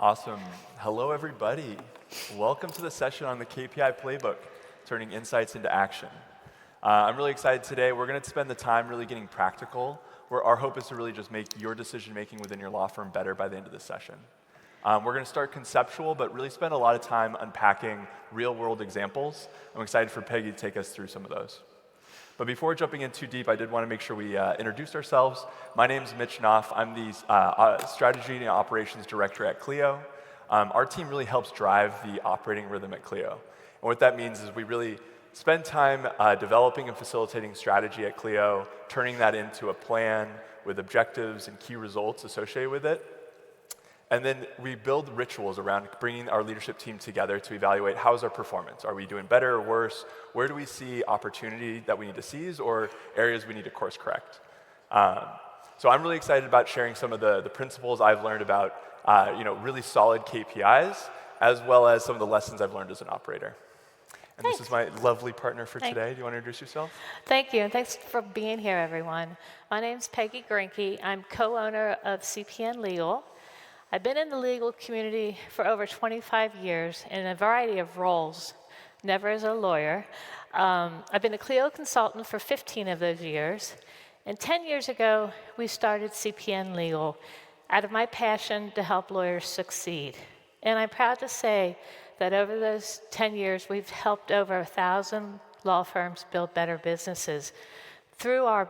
Awesome. Hello, everybody. Welcome to the session on the KPI Playbook, turning insights into action. I'm really excited today. We're going to spend the time really getting practical, where our hope is to really just make your decision-making within your law firm better by the end of this session. We're going to start conceptual, but really spend a lot of time unpacking real-world examples. I'm excited for Peggy to take us through some of those. But before jumping in too deep, I did want to make sure we introduced ourselves. My name is Mitch Knopf. I'm the Strategy and Operations Director at Clio. Our team really helps drive the operating rhythm at Clio. And what that means is we really spend time developing and facilitating strategy at Clio, turning that into a plan with objectives and key results associated with it. And then we build rituals around bringing our leadership team together to evaluate how's our performance. Are we doing better or worse? Where do we see opportunity that we need to seize or areas we need to course correct? So I'm really excited about sharing some of the principles I've learned about really solid KPIs, as well as some of the lessons I've learned as an operator. And Thanks. This is my lovely partner for today. Do you want to introduce yourself? Thank you, and thanks for being here, everyone. My name's Peggy Grinke. I'm co-owner of CPN Legal. I've been in the legal community for over 25 years in a variety of roles, never as a lawyer. I've been a Clio consultant for 15 of those years, and 10 years ago, we started CPN Legal out of my passion to help lawyers succeed. And I'm proud to say that over those 10 years, we've helped over 1,000 law firms build better businesses through our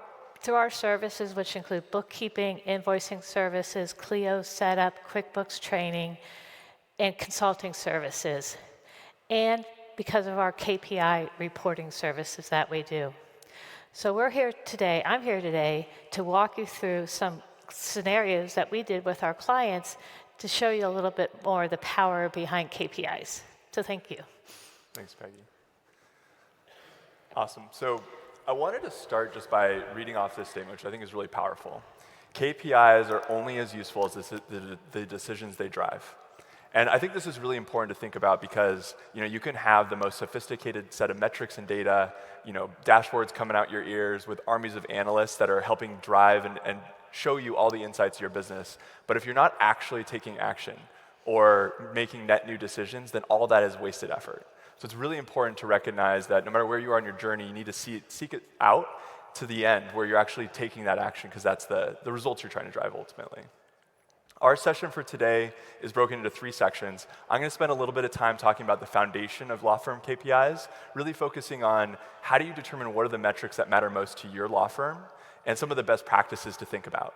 services, which include bookkeeping, invoicing services, Clio setup, QuickBooks training, and consulting services, and because of our KPI reporting services that we do. So I'm here today to walk you through some scenarios that we did with our clients to show you a little bit more the power behind KPIs. So thank you. Thanks, Peggy. Awesome. So I wanted to start just by reading off this statement, which I think is really powerful. KPIs are only as useful as the decisions they drive. And I think this is really important to think about because you can have the most sophisticated set of metrics and data, dashboards coming out your ears with armies of analysts that are helping drive and show you all the insights of your business. But if you're not actually taking action or making net new decisions, then all that is wasted effort. So it's really important to recognize that no matter where you are on your journey, you need to seek it out to the end where you're actually taking that action because that's the results you're trying to drive ultimately. Our session for today is broken into 3 sections. I'm going to spend a little bit of time talking about the foundation of law firm KPIs, really focusing on how do you determine what are the metrics that matter most to your law firm and some of the best practices to think about.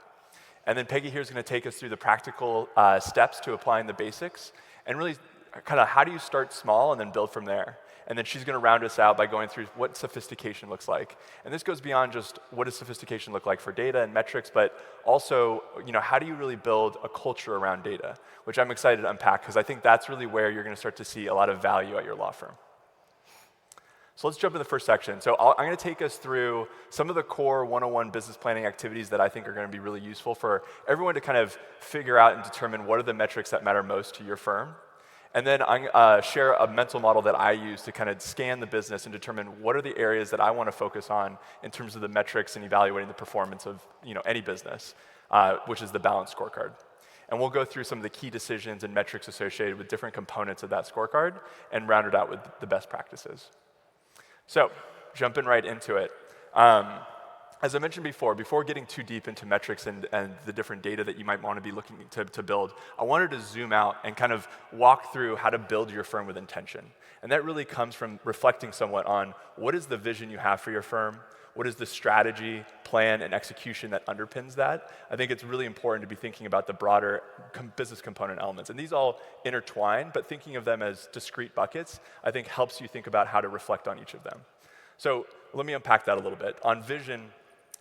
And then Peggy here is going to take us through the practical steps to applying the basics and really kind of how do you start small and then build from there. And then she's going to round us out by going through what sophistication looks like. And this goes beyond just what does sophistication look like for data and metrics, but also how do you really build a culture around data, which I'm excited to unpack because I think that's really where you're going to start to see a lot of value at your law firm. So let's jump in the first section. So I'm going to take us through some of the core 101 business planning activities that I think are going to be really useful for everyone to kind of figure out and determine what are the metrics that matter most to your firm. And then I share a mental model that I use to kind of scan the business and determine what are the areas that I want to focus on in terms of the metrics and evaluating the performance of any business, which is the balanced scorecard. And we'll go through some of the key decisions and metrics associated with different components of that scorecard and round it out with the best practices. So jumping right into it. As I mentioned before getting too deep into metrics and the different data that you might want to be looking to build, I wanted to zoom out and kind of walk through how to build your firm with intention. And that really comes from reflecting somewhat on what is the vision you have for your firm, what is the strategy, plan, and execution that underpins that. I think it's really important to be thinking about the broader business component elements. And these all intertwine, but thinking of them as discrete buckets, I think helps you think about how to reflect on each of them. So let me unpack that a little bit. On vision,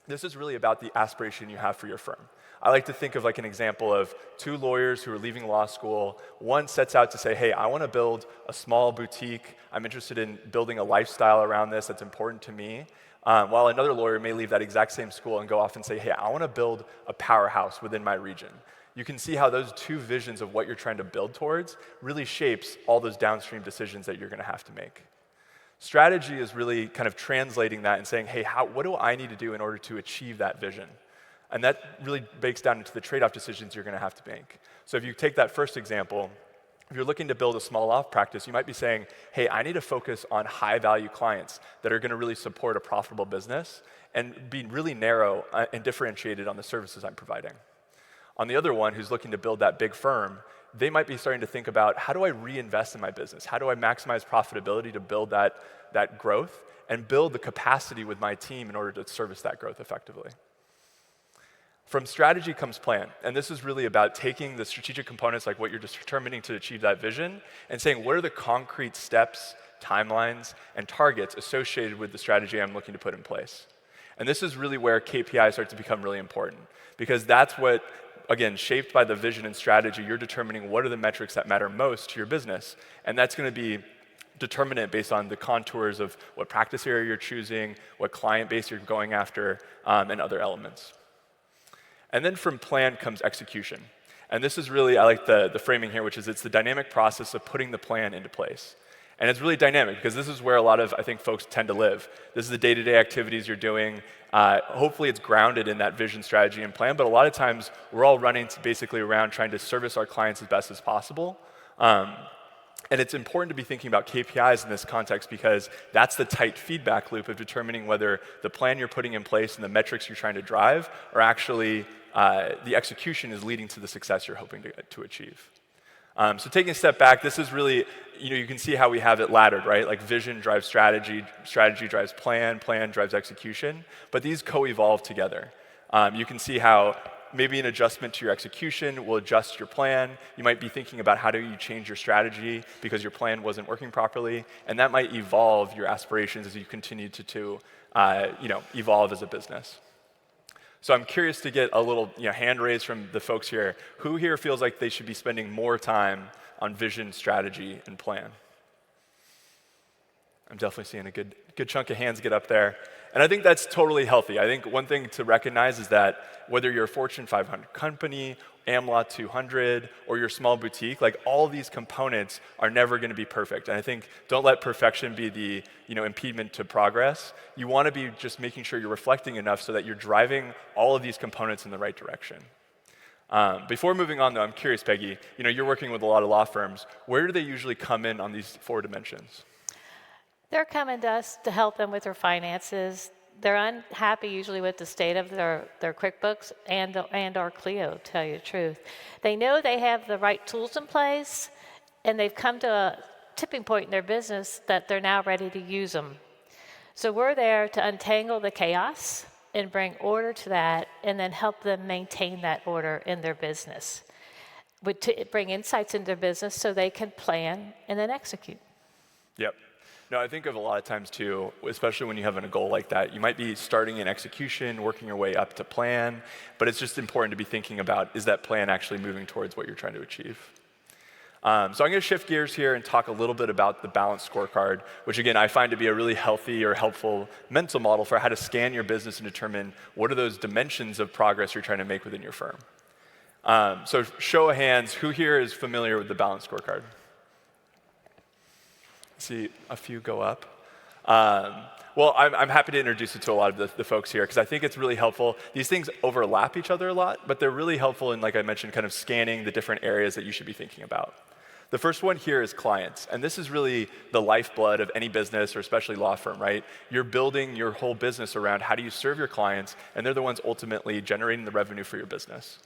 this is really about the aspiration you have for your firm. I like to think of like an example of 2 lawyers who are leaving law school. One sets out to say, hey, I want to build a small boutique. I'm interested in building a lifestyle around this that's important to me. While another lawyer may leave that exact same school and go off and say, hey, I want to build a powerhouse within my region. You can see how those 2 visions of what you're trying to build towards really shapes all those downstream decisions that you're going to have to make. Strategy is really kind of translating that and saying, hey, what do I need to do in order to achieve that vision? And that really breaks down into the trade-off decisions you're going to have to make. So if you take that first example, if you're looking to build a small law practice, you might be saying, hey, I need to focus on high-value clients that are going to really support a profitable business and be really narrow and differentiated on the services I'm providing. On the other one, who's looking to build that big firm, they might be starting to think about, how do I reinvest in my business? How do I maximize profitability to build that growth and build the capacity with my team in order to service that growth effectively? From strategy comes plan, and this is really about taking the strategic components, like what you're determining to achieve that vision, and saying, what are the concrete steps, timelines, and targets associated with the strategy I'm looking to put in place? And this is really where KPIs start to become really important, because that's what, again, shaped by the vision and strategy, you're determining what are the metrics that matter most to your business, and that's going to be determinant based on the contours of what practice area you're choosing, what client base you're going after, and other elements. And then from plan comes execution. And this is really, I like the framing here, which is it's the dynamic process of putting the plan into place. And it's really dynamic because this is where a lot of, I think, folks tend to live. This is the day-to-day activities you're doing. Hopefully it's grounded in that vision, strategy, and plan, but a lot of times we're all running basically around trying to service our clients as best as possible. And it's important to be thinking about KPIs in this context because that's the tight feedback loop of determining whether the plan you're putting in place and the metrics you're trying to drive are actually, the execution is leading to the success you're hoping to achieve. So taking a step back, this is really, you can see how we have it laddered, right? Like vision drives strategy, strategy drives plan, plan drives execution, but these co-evolve together. You can see how maybe an adjustment to your execution will adjust your plan. You might be thinking about how do you change your strategy because your plan wasn't working properly, and that might evolve your aspirations as you continue to evolve as a business. So I'm curious to get a little hand raised from the folks here. Who here feels like they should be spending more time on vision, strategy, and plan? I'm definitely seeing a good chunk of hands get up there. And I think that's totally healthy. I think one thing to recognize is that whether you're a Fortune 500 company, AmLaw 200, or your small boutique, like all these components are never going to be perfect. And I think don't let perfection be the impediment to progress. You want to be just making sure you're reflecting enough so that you're driving all of these components in the right direction. Before moving on, though, I'm curious, Peggy. You're working with a lot of law firms. Where do they usually come in on these 4 dimensions? They're coming to us to help them with their finances. They're unhappy usually with the state of their QuickBooks and our Clio, to tell you the truth. They know they have the right tools in place, and they've come to a tipping point in their business that they're now ready to use them. So we're there to untangle the chaos and bring order to that, and then help them maintain that order in their business. To bring insights into their business so they can plan and then execute. Yep. No, I think of a lot of times too, especially when you have a goal like that, you might be starting in execution, working your way up to plan, but it's just important to be thinking about, is that plan actually moving towards what you're trying to achieve? So I'm going to shift gears here and talk a little bit about the balanced scorecard, which again, I find to be a really healthy or helpful mental model for how to scan your business and determine what are those dimensions of progress you're trying to make within your firm. So show of hands, who here is familiar with the balanced scorecard? See a few go up. Well, I'm happy to introduce it to a lot of the folks here because I think it's really helpful. These things overlap each other a lot, but they're really helpful in, like I mentioned, kind of scanning the different areas that you should be thinking about. The first one here is clients, and this is really the lifeblood of any business or especially law firm, right? You're building your whole business around how do you serve your clients, and they're the ones ultimately generating the revenue for your business.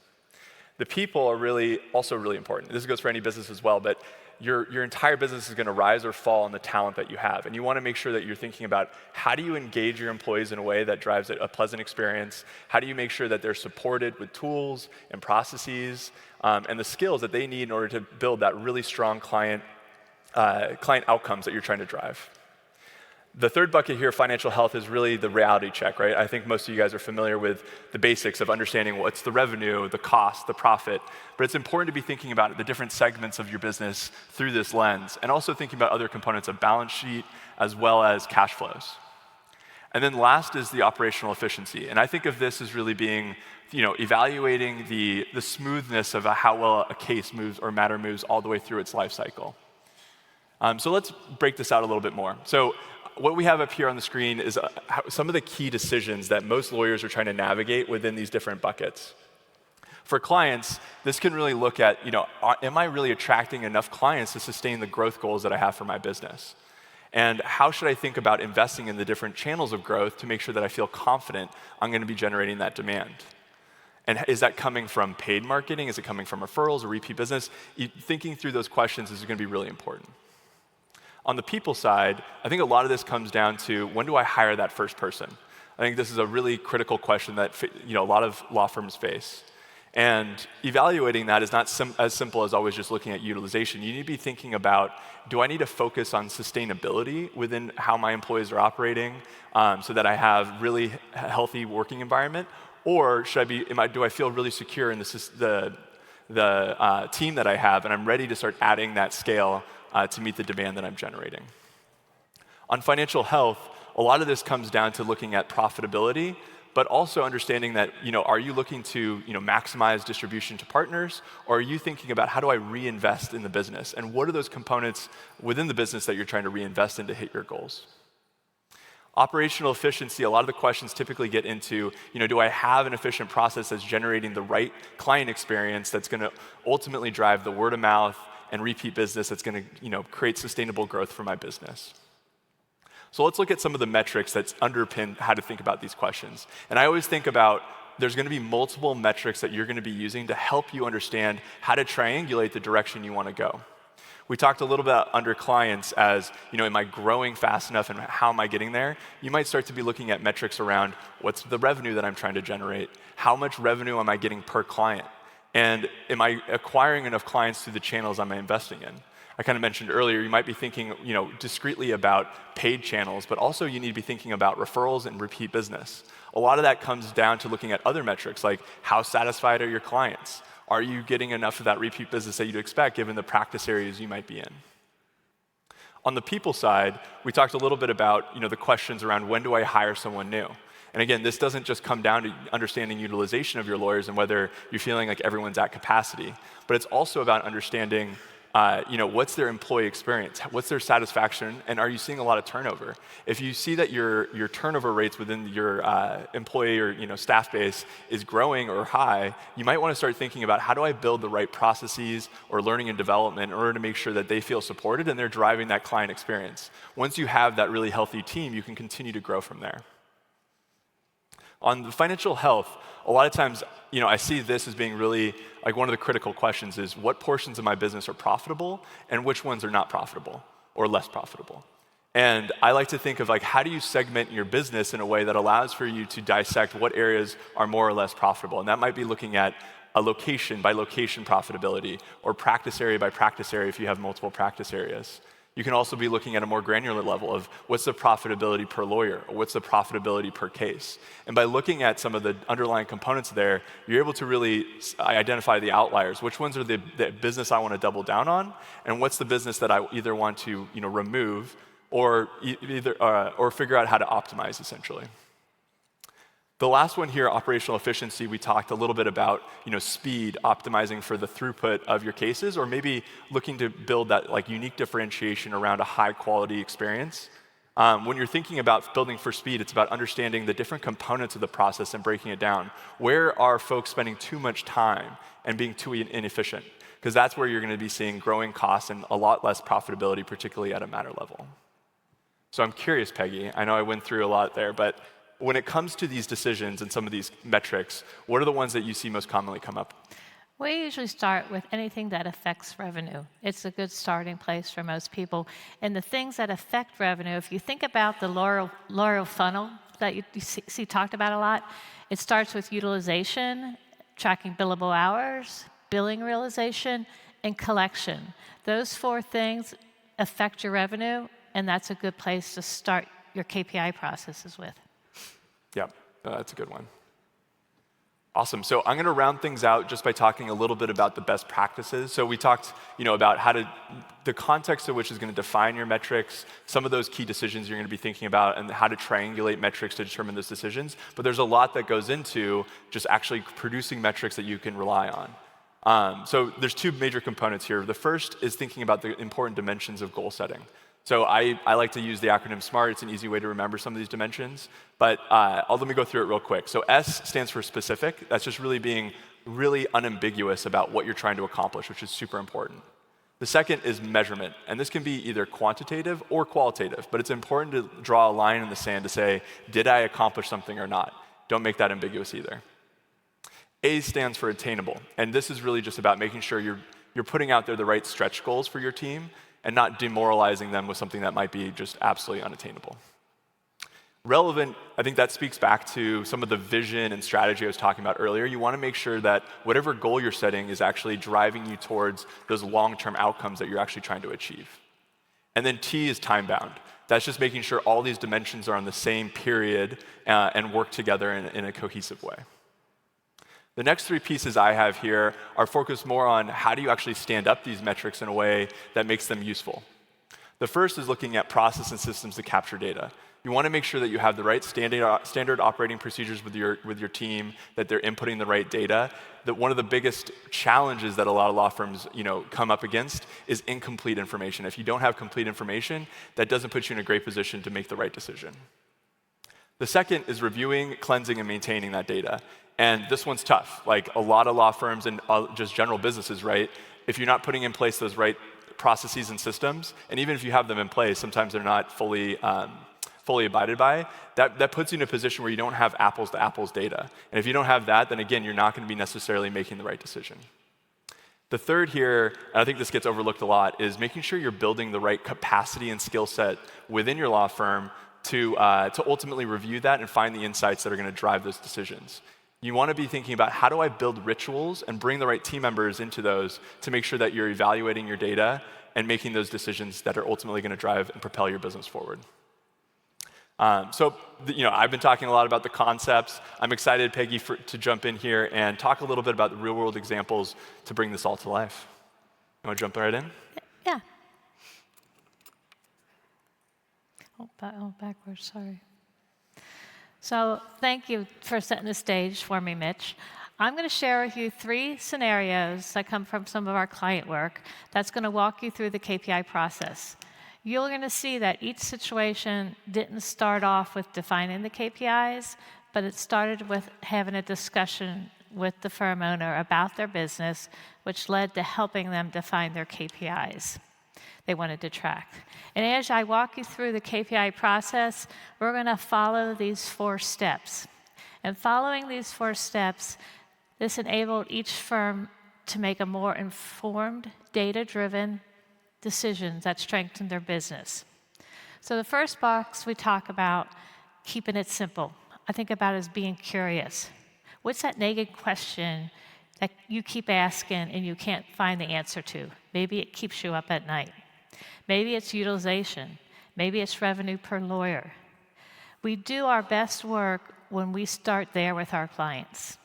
The people are also really important. This goes for any business as well, but your entire business is going to rise or fall on the talent that you have. And you want to make sure that you're thinking about how do you engage your employees in a way that drives a pleasant experience? How do you make sure that they're supported with tools and processes and the skills that they need in order to build that really strong client outcomes that you're trying to drive? The third bucket here, financial health, is really the reality check, right? I think most of you guys are familiar with the basics of understanding what's the revenue, the cost, the profit, but it's important to be thinking about the different segments of your business through this lens, and also thinking about other components of balance sheet as well as cash flows. And then last is the operational efficiency, and I think of this as really being, evaluating the smoothness of how well a case moves or matter moves all the way through its life cycle. So let's break this out a little bit more. So what we have up here on the screen is some of the key decisions that most lawyers are trying to navigate within these different buckets. For clients, this can really look at, am I really attracting enough clients to sustain the growth goals that I have for my business? And how should I think about investing in the different channels of growth to make sure that I feel confident I'm going to be generating that demand? And is that coming from paid marketing? Is it coming from referrals or repeat business? Thinking through those questions is going to be really important. On the people side, I think a lot of this comes down to, when do I hire that first person? I think this is a really critical question that a lot of law firms face. And evaluating that is not as simple as always just looking at utilization. You need to be thinking about, do I need to focus on sustainability within how my employees are operating so that I have really healthy working environment? Or do I feel really secure in the team that I have, and I'm ready to start adding that scale to meet the demand that I'm generating? On financial health, a lot of this comes down to looking at profitability, but also understanding that, are you looking to, maximize distribution to partners, or are you thinking about how do I reinvest in the business? And what are those components within the business that you're trying to reinvest in to hit your goals? Operational efficiency, a lot of the questions typically get into, do I have an efficient process that's generating the right client experience that's going to ultimately drive the word of mouth and repeat business that's going to, create sustainable growth for my business? So let's look at some of the metrics that underpin how to think about these questions. And I always think about, there's going to be multiple metrics that you're going to be using to help you understand how to triangulate the direction you want to go. We talked a little bit under clients as, am I growing fast enough and how am I getting there? You might start to be looking at metrics around, what's the revenue that I'm trying to generate? How much revenue am I getting per client? And am I acquiring enough clients through the channels I'm investing in? I kind of mentioned earlier, you might be thinking, discreetly about paid channels, but also you need to be thinking about referrals and repeat business. A lot of that comes down to looking at other metrics, like how satisfied are your clients? Are you getting enough of that repeat business that you'd expect given the practice areas you might be in? On the people side, we talked a little bit about, the questions around, when do I hire someone new? And again, this doesn't just come down to understanding utilization of your lawyers and whether you're feeling like everyone's at capacity, but it's also about understanding, what's their employee experience? What's their satisfaction? And are you seeing a lot of turnover? If you see that your turnover rates within your employee or staff base is growing or high, you might want to start thinking about, how do I build the right processes or learning and development in order to make sure that they feel supported and they're driving that client experience. Once you have that really healthy team, you can continue to grow from there. On the financial health, a lot of times, I see this as being really, like, one of the critical questions is, what portions of my business are profitable and which ones are not profitable or less profitable? And I like to think of, how do you segment your business in a way that allows for you to dissect what areas are more or less profitable? And that might be looking at a location by location profitability, or practice area by practice area if you have multiple practice areas. You can also be looking at a more granular level of, what's the profitability per lawyer, or what's the profitability per case. And by looking at some of the underlying components there, you're able to really identify the outliers. Which ones are the business I want to double down on, and what's the business that I either want to remove or figure out how to optimize, essentially. The last one here, operational efficiency, we talked a little bit about speed, optimizing for the throughput of your cases, or maybe looking to build that unique differentiation around a high quality experience. When you're thinking about building for speed, it's about understanding the different components of the process and breaking it down. Where are folks spending too much time and being too inefficient? Because that's where you're going to be seeing growing costs and a lot less profitability, particularly at a matter level. So I'm curious, Peggy, I know I went through a lot there, but when it comes to these decisions and some of these metrics, what are the ones that you see most commonly come up? We usually start with anything that affects revenue. It's a good starting place for most people. And the things that affect revenue, if you think about the laurel funnel that you see talked about a lot, it starts with utilization, tracking billable hours, billing realization, and collection. Those 4 things affect your revenue, and that's a good place to start your KPI processes with. Yeah, that's a good one. Awesome. So I'm going to round things out just by talking a little bit about the best practices. So we talked, about the context of which is going to define your metrics, some of those key decisions you're going to be thinking about, and how to triangulate metrics to determine those decisions. But there's a lot that goes into just actually producing metrics that you can rely on. So there's 2 major components here. The first is thinking about the important dimensions of goal setting. So I like to use the acronym SMART. It's an easy way to remember some of these dimensions. But let me go through it real quick. So S stands for specific. That's just really being really unambiguous about what you're trying to accomplish, which is super important. The second is measurement. And this can be either quantitative or qualitative. But it's important to draw a line in the sand to say, did I accomplish something or not? Don't make that ambiguous either. A stands for attainable. And this is really just about making sure you're putting out there the right stretch goals for your team and not demoralizing them with something that might be just absolutely unattainable. Relevant, I think that speaks back to some of the vision and strategy I was talking about earlier. You want to make sure that whatever goal you're setting is actually driving you towards those long-term outcomes that you're actually trying to achieve. And then T is time-bound. That's just making sure all these dimensions are on the same period and work together in a cohesive way. The next three pieces I have here are focused more on how do you actually stand up these metrics in a way that makes them useful. The first is looking at process and systems to capture data. You want to make sure that you have the right standard operating procedures with your team, that they're inputting the right data. That one of the biggest challenges that a lot of law firms come up against is incomplete information. If you don't have complete information, that doesn't put you in a great position to make the right decision. The second is reviewing, cleansing, and maintaining that data. And this one's tough. Like a lot of law firms and just general businesses, right? If you're not putting in place those right processes and systems, and even if you have them in place, sometimes they're not fully abided by, that puts you in a position where you don't have apples to apples data. And if you don't have that, then again, you're not going to be necessarily making the right decision. The third here, and I think this gets overlooked a lot, is making sure you're building the right capacity and skill set within your law firm to ultimately review that and find the insights that are going to drive those decisions. You want to be thinking about how do I build rituals and bring the right team members into those to make sure that you're evaluating your data and making those decisions that are ultimately going to drive and propel your business forward. I've been talking a lot about the concepts. I'm excited, Peggy, to jump in here and talk a little bit about the real-world examples to bring this all to life. You want to jump right in? Yeah. Backwards, sorry. So thank you for setting the stage for me, Mitch. I'm going to share with you 3 scenarios that come from some of our client work that's going to walk you through the KPI process. You're going to see that each situation didn't start off with defining the KPIs, but it started with having a discussion with the firm owner about their business, which led to helping them define their KPIs they wanted to track. And as I walk you through the KPI process, we're going to follow these 4 steps. And following these 4 steps, this enabled each firm to make a more informed, data-driven decisions that strengthen their business. So the first box we talk about keeping it simple. I think about it as being curious. What's that nagging question that you keep asking and you can't find the answer to? Maybe it keeps you up at night. Maybe it's utilization. Maybe it's revenue per lawyer. We do our best work when we start there with our clients.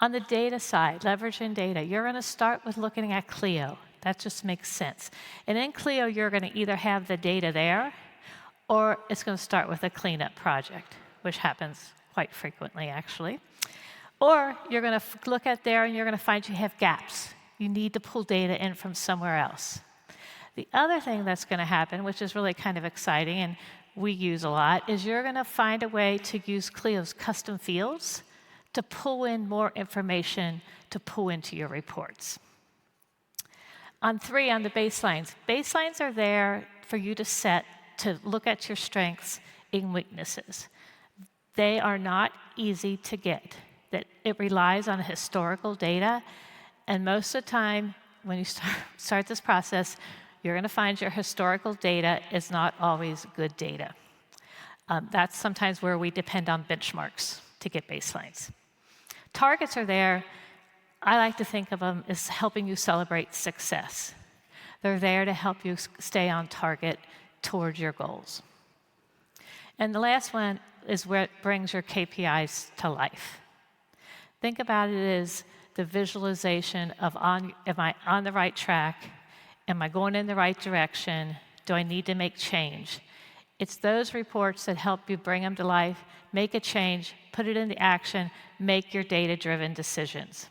On the data side, leveraging data, you're going to start with looking at CLEO. That just makes sense. And in CLEO, you're going to either have the data there, or it's going to start with a cleanup project, which happens quite frequently, actually. Or you're going to look at there, and you're going to find you have gaps. You need to pull data in from somewhere else. The other thing that's going to happen, which is really kind of exciting and we use a lot, is you're going to find a way to use CLEO's custom fields to pull in more information to pull into your reports. On 3, on the baselines. Baselines are there for you to set to look at your strengths and weaknesses. They are not easy to get. That it relies on historical data, and most of the time when you start this process, you're going to find your historical data is not always good data. That's sometimes where we depend on benchmarks to get baselines. Targets are there. I like to think of them as helping you celebrate success. They're there to help you stay on target towards your goals. And the last one is where it brings your KPIs to life. Think about it as the visualization of am I on the right track? Am I going in the right direction? Do I need to make change? It's those reports that help you bring them to life, make a change, put it into action, make your data-driven decisions.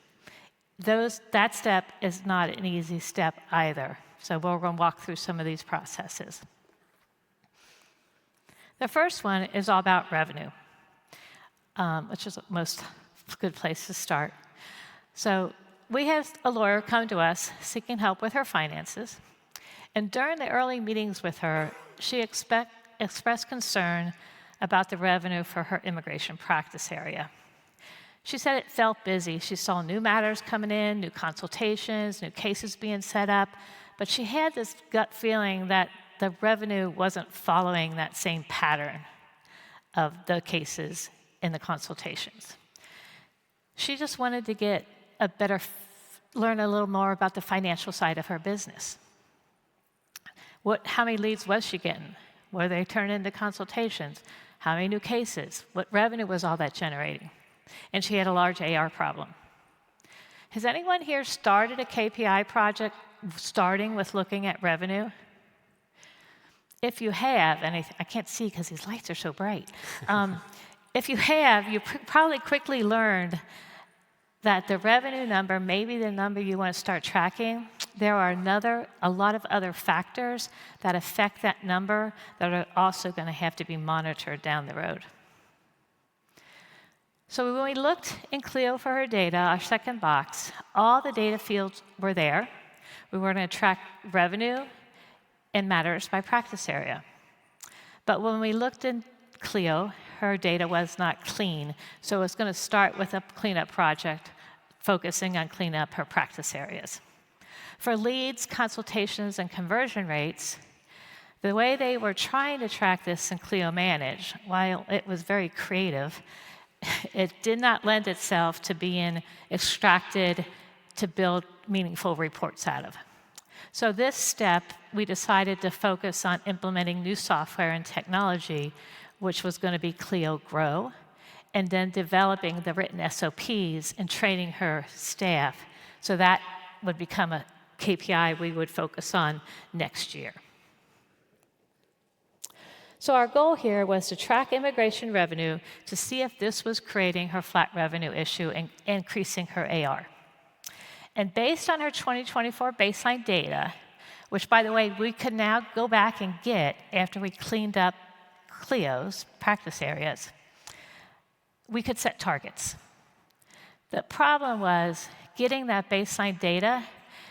That step is not an easy step either. So we're going to walk through some of these processes. The first one is all about revenue, which is the most good place to start. So we had a lawyer come to us seeking help with her finances. And during the early meetings with her, she expressed concern about the revenue for her immigration practice area. She said it felt busy. She saw new matters coming in, new consultations, new cases being set up, but she had this gut feeling that the revenue wasn't following that same pattern of the cases in the consultations. She just wanted to get learn a little more about the financial side of her business. How many leads was she getting? Were they turned into consultations? How many new cases? What revenue was all that generating? And she had a large AR problem. Has anyone here started a KPI project starting with looking at revenue? If you have, and I can't see because these lights are so bright. If you have, you probably quickly learned that the revenue number may be the number you want to start tracking. There are a lot of other factors that affect that number that are also going to have to be monitored down the road. So when we looked in CLEO for her data, our second box, all the data fields were there. We were going to track revenue and matters by practice area. But when we looked in CLEO, her data was not clean, so it's going to start with a cleanup project focusing on cleaning up her practice areas. For leads, consultations, and conversion rates, the way they were trying to track this in CLEO Manage, while it was very creative, it did not lend itself to being extracted to build meaningful reports out of. So this step, we decided to focus on implementing new software and technology, which was going to be CLEO Grow, and then developing the written SOPs and training her staff. So that would become a KPI we would focus on next year. So our goal here was to track immigration revenue to see if this was creating her flat revenue issue and increasing her AR. And based on her 2024 baseline data, which, by the way, we could now go back and get after we cleaned up CLEO's practice areas, we could set targets. The problem was getting that baseline data.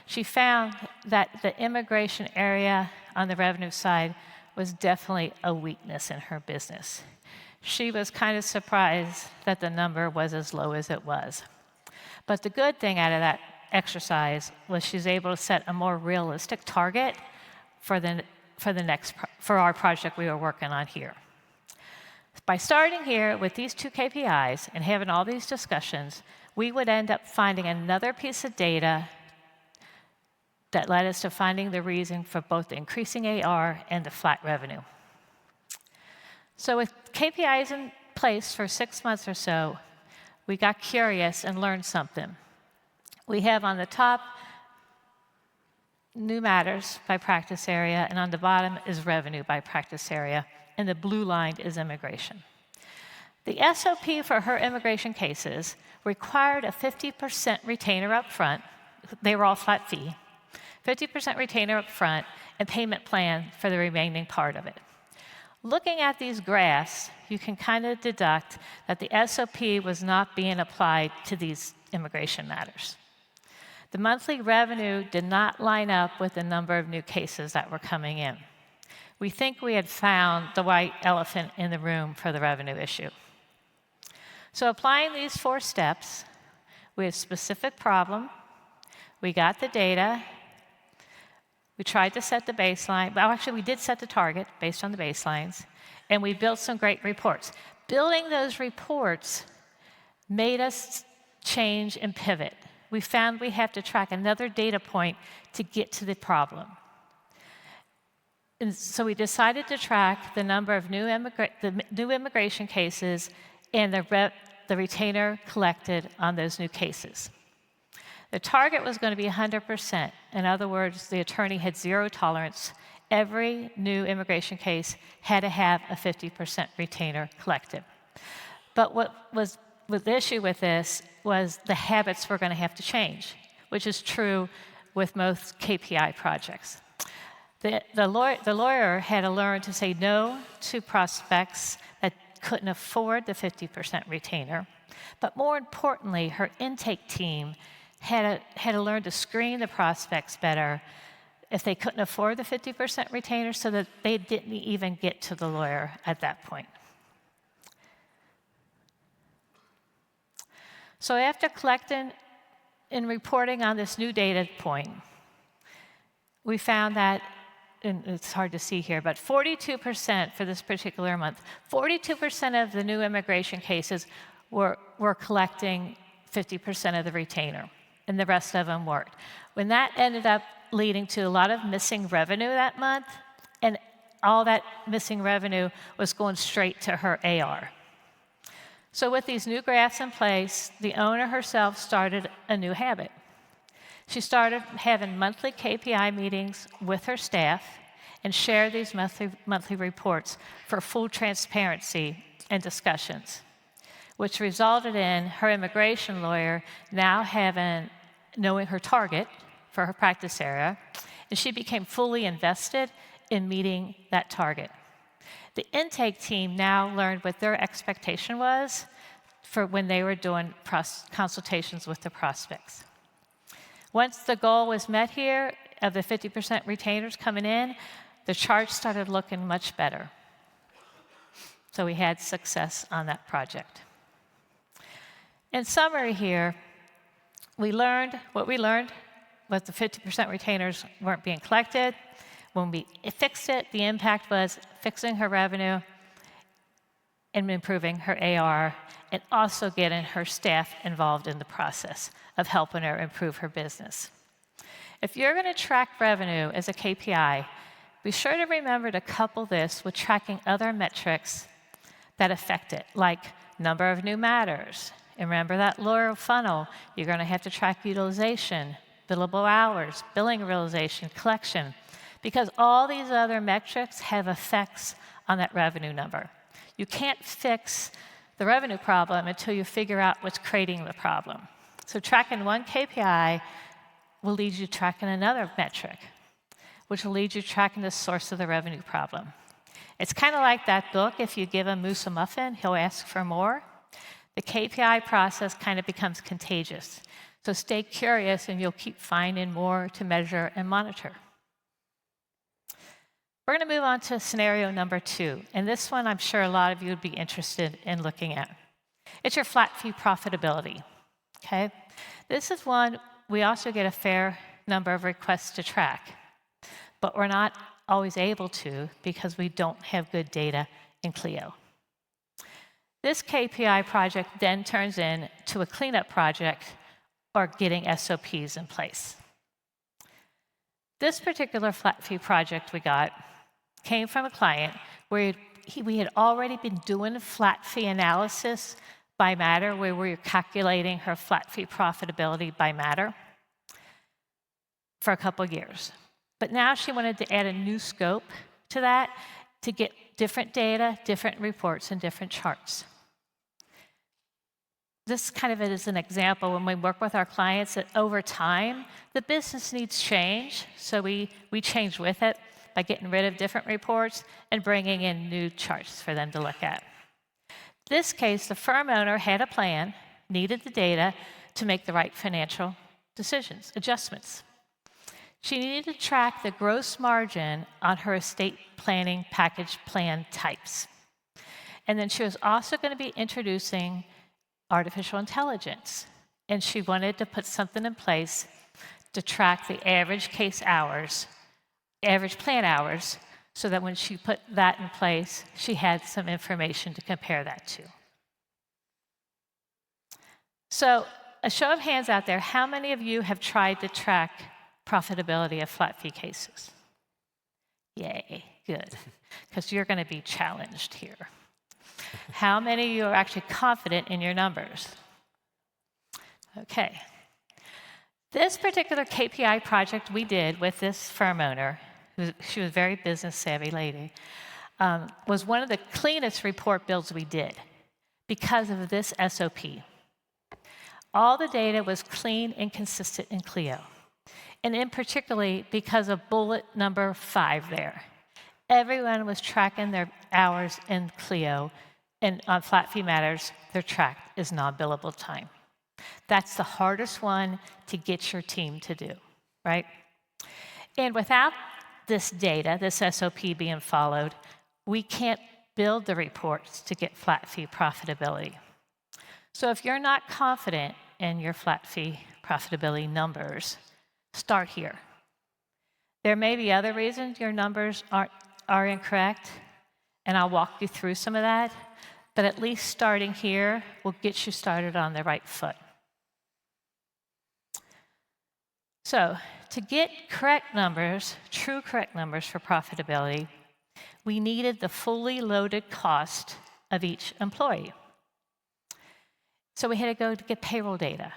She found that the immigration area on the revenue side was definitely a weakness in her business. She was kind of surprised that the number was as low as it was. But the good thing out of that exercise was she's able to set a more realistic target for our project we were working on here. By starting here with these two KPIs and having all these discussions, we would end up finding another piece of data that led us to finding the reason for both the increasing AR and the flat revenue. So with KPIs in place for 6 months or so, we got curious and learned something. We have on the top new matters by practice area, and on the bottom is revenue by practice area, and the blue line is immigration. The SOP for her immigration cases required a 50% retainer up front. They were all flat fee. 50% retainer up front and payment plan for the remaining part of it. Looking at these graphs, you can kind of deduct that the SOP was not being applied to these immigration matters. The monthly revenue did not line up with the number of new cases that were coming in. We think we had found the white elephant in the room for the revenue issue. So applying these 4 steps, we had a specific problem, we got the data, we tried to set the baseline. Well, actually, we did set the target based on the baselines, and we built some great reports. Building those reports made us change and pivot. We found we have to track another data point to get to the problem. And so we decided to track the number of new immigration cases and the retainer collected on those new cases. The target was going to be 100%. In other words, the attorney had 0 tolerance. Every new immigration case had to have a 50% retainer collected. But what was the issue with this was the habits were going to have to change, which is true with most KPI projects. The lawyer had to learn to say no to prospects that couldn't afford the 50% retainer. But more importantly, her intake team had to learn to screen the prospects better if they couldn't afford the 50% retainer so that they didn't even get to the lawyer at that point. So after collecting and reporting on this new data point, we found that, and it's hard to see here, but 42% for this particular month, 42% of the new immigration cases were collecting 50% of the retainer, and the rest of them weren't. When that ended up leading to a lot of missing revenue that month, and all that missing revenue was going straight to her AR. So with these new graphs in place, the owner herself started a new habit. She started having monthly KPI meetings with her staff and shared these monthly reports for full transparency and discussions, which resulted in her immigration lawyer now knowing her target for her practice area, and she became fully invested in meeting that target. The intake team now learned what their expectation was for when they were doing consultations with the prospects. Once the goal was met here of the 50% retainers coming in, the charts started looking much better. So we had success on that project. In summary here, what we learned was the 50% retainers weren't being collected. When we fixed it, the impact was fixing her revenue and improving her AR, and also getting her staff involved in the process of helping her improve her business. If you're going to track revenue as a KPI, be sure to remember to couple this with tracking other metrics that affect it, like number of new matters. And remember that lawyer funnel, you're going to have to track utilization, billable hours, billing realization, collection, because all these other metrics have effects on that revenue number. You can't fix the revenue problem until you figure out what's creating the problem. So tracking one KPI will lead you to tracking another metric, which will lead you to tracking the source of the revenue problem. It's kind of like that book, if you give a moose a muffin, he'll ask for more. The KPI process kind of becomes contagious. So stay curious and you'll keep finding more to measure and monitor. We're going to move on to scenario number 2, and this one I'm sure a lot of you would be interested in looking at. It's your flat fee profitability, okay? This is one we also get a fair number of requests to track, but we're not always able to because we don't have good data in Clio. This KPI project then turns into a cleanup project or getting SOPs in place. This particular flat fee project we got came from a client where we had already been doing flat fee analysis by matter, where we were calculating her flat fee profitability by matter for a couple of years. But now she wanted to add a new scope to that to get different data, different reports, and different charts. This kind of is an example when we work with our clients that over time, the business needs change, so we change with it by getting rid of different reports and bringing in new charts for them to look at. This case, the firm owner had a plan, needed the data to make the right financial decisions, adjustments. She needed to track the gross margin on her estate planning package plan types. And then she was also going to be introducing artificial intelligence. And she wanted to put something in place to track the average case hours, average plan hours, so that when she put that in place, she had some information to compare that to. So a show of hands out there, how many of you have tried to track profitability of flat fee cases? Yay, good, because you're going to be challenged here. How many of you are actually confident in your numbers? Okay. This particular KPI project we did with this firm owner, she was a very business savvy lady, was one of the cleanest report builds we did because of this SOP. All the data was clean and consistent in Clio. and in particularly because of bullet number 5 there. Everyone was tracking their hours in CLEO, and on Flat Fee Matters, their tracked as non-billable time. That's the hardest one to get your team to do, right? And without this data, this SOP being followed, we can't build the reports to get flat fee profitability. So if you're not confident in your flat fee profitability numbers, start here. There may be other reasons your numbers are incorrect, and I'll walk you through some of that, but at least starting here will get you started on the right foot. So to get correct numbers, true correct numbers for profitability, we needed the fully loaded cost of each employee. So we had to go to get payroll data.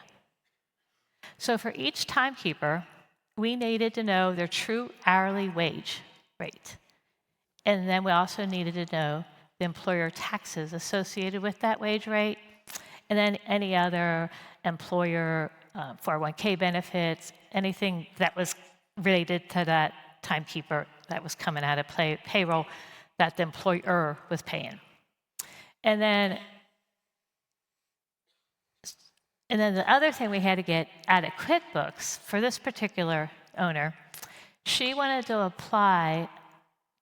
So for each timekeeper, we needed to know their true hourly wage rate. And then we also needed to know the employer taxes associated with that wage rate, and then any other employer 401k benefits, anything that was related to that timekeeper that was coming out of payroll that the employer was paying. And then the other thing we had to get out of QuickBooks for this particular owner, she wanted to apply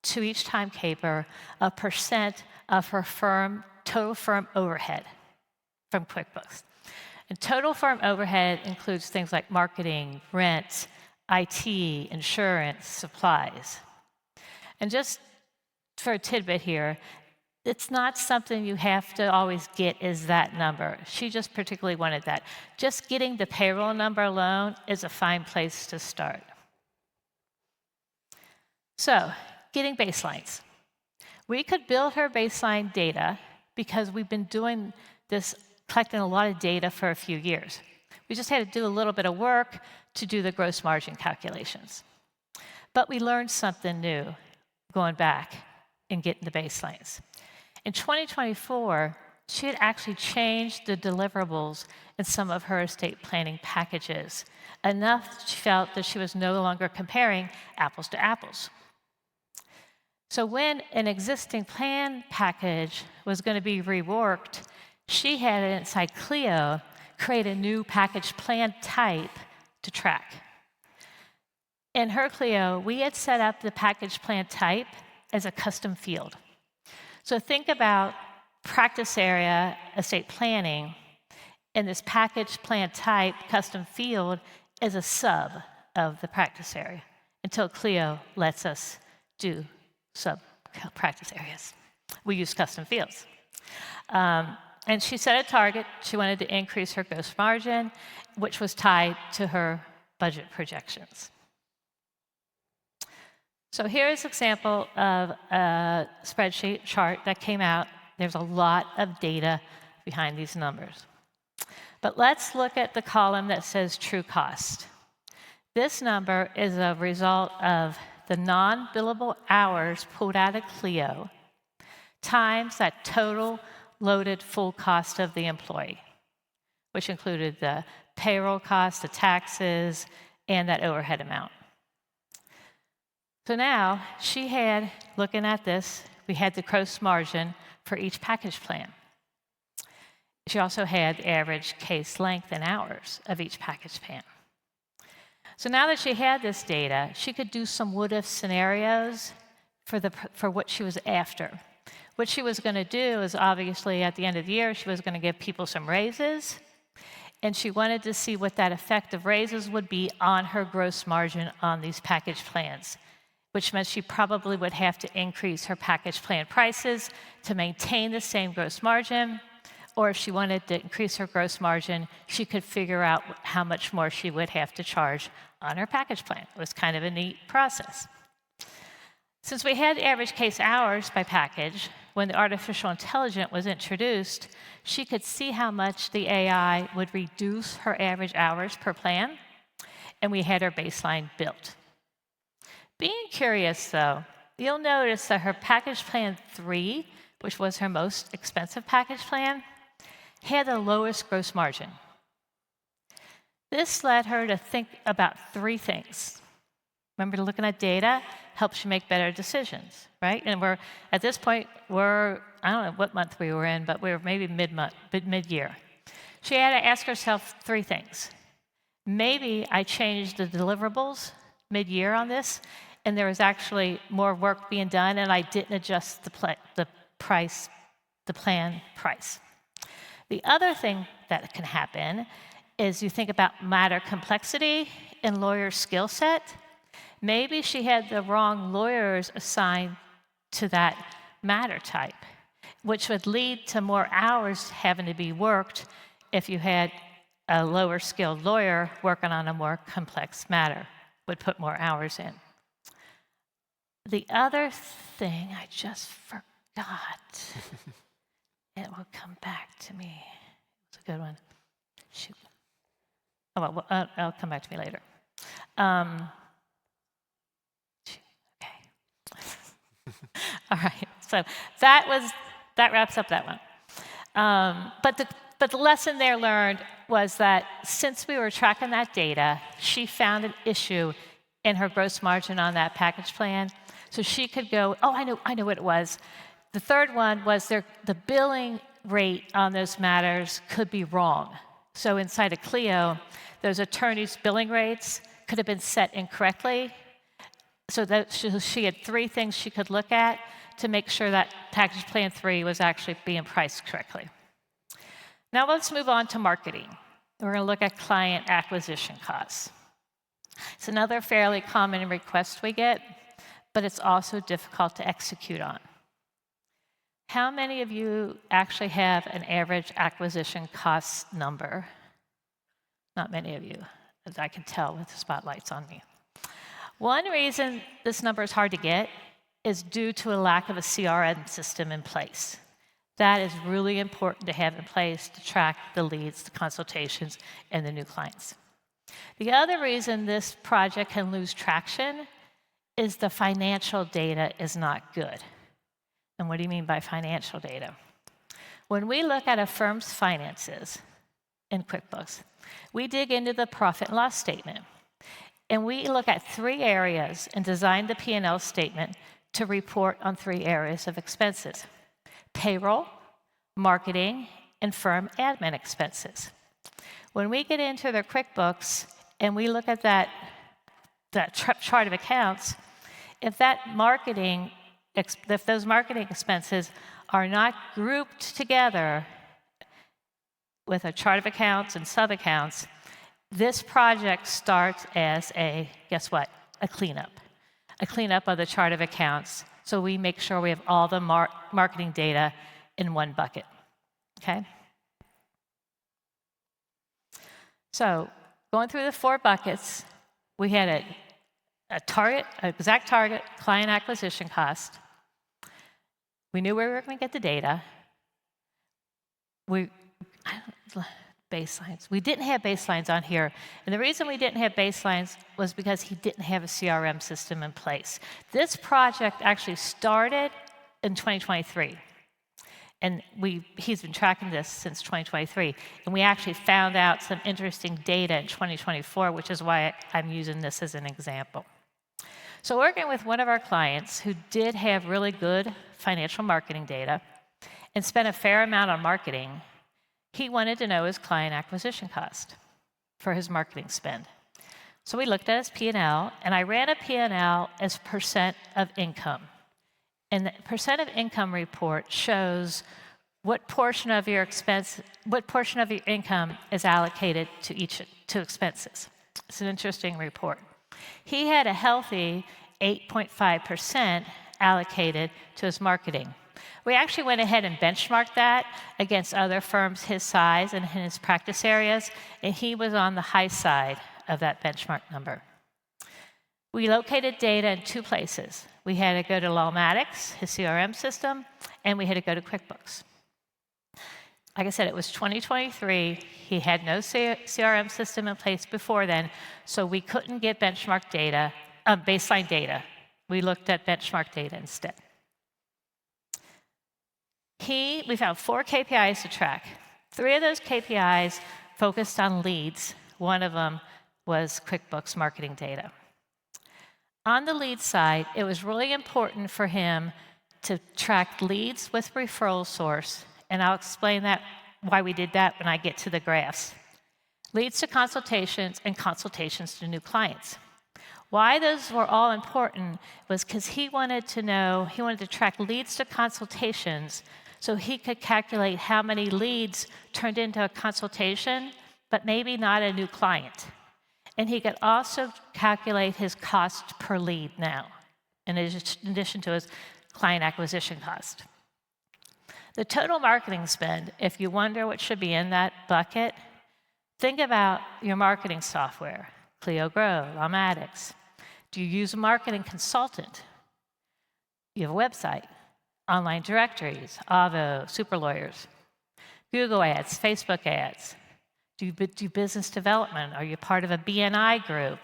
to each timekeeper a % of her total firm overhead from QuickBooks. And total firm overhead includes things like marketing, rent, IT, insurance, supplies. And just for a tidbit here, it's not something you have to always get is that number. She just particularly wanted that. Just getting the payroll number alone is a fine place to start. So, getting baselines. We could build her baseline data because we've been doing this, collecting a lot of data for a few years. We just had to do a little bit of work to do the gross margin calculations. But we learned something new going back and getting the baselines. In 2024, she had actually changed the deliverables in some of her estate planning packages, enough she felt that she was no longer comparing apples to apples. So when an existing plan package was going to be reworked, she had inside CLEO create a new package plan type to track. In her CLEO, we had set up the package plan type as a custom field. So think about practice area estate planning, and this package plan type custom field is a sub of the practice area until CLEO lets us do sub practice areas. We use custom fields. And she set a target. She wanted to increase her gross margin, which was tied to her budget projections. So here's an example of a spreadsheet chart that came out. There's a lot of data behind these numbers. But let's look at the column that says true cost. This number is a result of the non-billable hours pulled out of CLEO times that total loaded full cost of the employee, which included the payroll cost, the taxes, and that overhead amount. So now she had, looking at this, we had the gross margin for each package plan. She also had the average case length and hours of each package plan. So now that she had this data, she could do some what-if scenarios for what she was after. What she was going to do is obviously at the end of the year, she was going to give people some raises, and she wanted to see what that effect of raises would be on her gross margin on these package plans, which meant she probably would have to increase her package plan prices to maintain the same gross margin, or if she wanted to increase her gross margin, she could figure out how much more she would have to charge on her package plan. It was kind of a neat process. Since we had average case hours by package, when the artificial intelligence was introduced, she could see how much the AI would reduce her average hours per plan, and we had her baseline built. Being curious, though, you'll notice that her package plan 3, which was her most expensive package plan, had the lowest gross margin. This led her to think about three things. Remember, looking at data helps you make better decisions, right? And at this point, I don't know what month we were in, but we were maybe mid-year. She had to ask herself three things. Maybe I changed the deliverables mid-year on this, and there was actually more work being done, and I didn't adjust the plan price. The other thing that can happen is you think about matter complexity and lawyer skill set. Maybe she had the wrong lawyers assigned to that matter type, which would lead to more hours having to be worked if you had a lower skilled lawyer working on a more complex matter, would put more hours in. The other thing I just forgot, it will come back to me. It's a good one. Shoot. Oh, well, it'll come back to me later. Okay. All right. So that wraps up that one. But the lesson there learned was that since we were tracking that data, she found an issue in her gross margin on that package plan. So she could go, oh, I know what it was. The third one was the billing rate on those matters could be wrong. So inside of Clio, those attorneys' billing rates could have been set incorrectly. So that she had three things she could look at to make sure that package plan 3 was actually being priced correctly. Now let's move on to marketing. We're going to look at client acquisition costs. It's another fairly common request we get, but it's also difficult to execute on. How many of you actually have an average acquisition cost number? Not many of you, as I can tell with the spotlights on me. One reason this number is hard to get is due to a lack of a CRM system in place. That is really important to have in place to track the leads, the consultations, and the new clients. The other reason this project can lose traction is the financial data is not good. And what do you mean by financial data? When we look at a firm's finances in QuickBooks, we dig into the profit and loss statement. And we look at 3 areas and design the P&L statement to report on 3 areas of expenses: payroll, marketing, and firm admin expenses. When we get into their QuickBooks and we look at that chart of accounts, if those marketing expenses are not grouped together with a chart of accounts and sub-accounts, this project starts as guess what? A cleanup of the chart of accounts. So we make sure we have all the marketing data in one bucket, okay? So going through the 4 buckets, we had an exact target client acquisition cost. We knew where we were going to get the data. Baselines. We didn't have baselines on here. And the reason we didn't have baselines was because he didn't have a CRM system in place. This project actually started in 2023. And he's been tracking this since 2023. And we actually found out some interesting data in 2024, which is why I'm using this as an example. So working with one of our clients who did have really good financial marketing data and spent a fair amount on marketing, he wanted to know his client acquisition cost for his marketing spend. So we looked at his P&L, and I ran a P&L as percent of income. And the percent of income report shows what portion of your income is allocated to expenses. It's an interesting report. He had a healthy 8.5% allocated to his marketing. We actually went ahead and benchmarked that against other firms his size and in his practice areas, and he was on the high side of that benchmark number. We located data in 2 places. We had to go to Lawmatics, his CRM system, and we had to go to QuickBooks. Like I said, it was 2023. He had no CRM system in place before then, so we couldn't get benchmark data, baseline data. We looked at benchmark data instead. We found 4 KPIs to track. 3 of those KPIs focused on leads, One of them was QuickBooks marketing data. On the lead side, it was really important for him to track leads with referral source, and I'll explain that why we did that when I get to the graphs. Leads to consultations and consultations to new clients. Why those were all important was because he wanted to track leads to consultations so he could calculate how many leads turned into a consultation, but maybe not a new client. And he could also calculate his cost per lead now, in addition to his client acquisition cost. The total marketing spend, if you wonder what should be in that bucket, think about your marketing software, Clio Grow, Lawmatics. Do you use a marketing consultant? You have a website, online directories, Avo, Super Lawyers, Google ads, Facebook ads. Do you do business development? Are you part of a BNI group?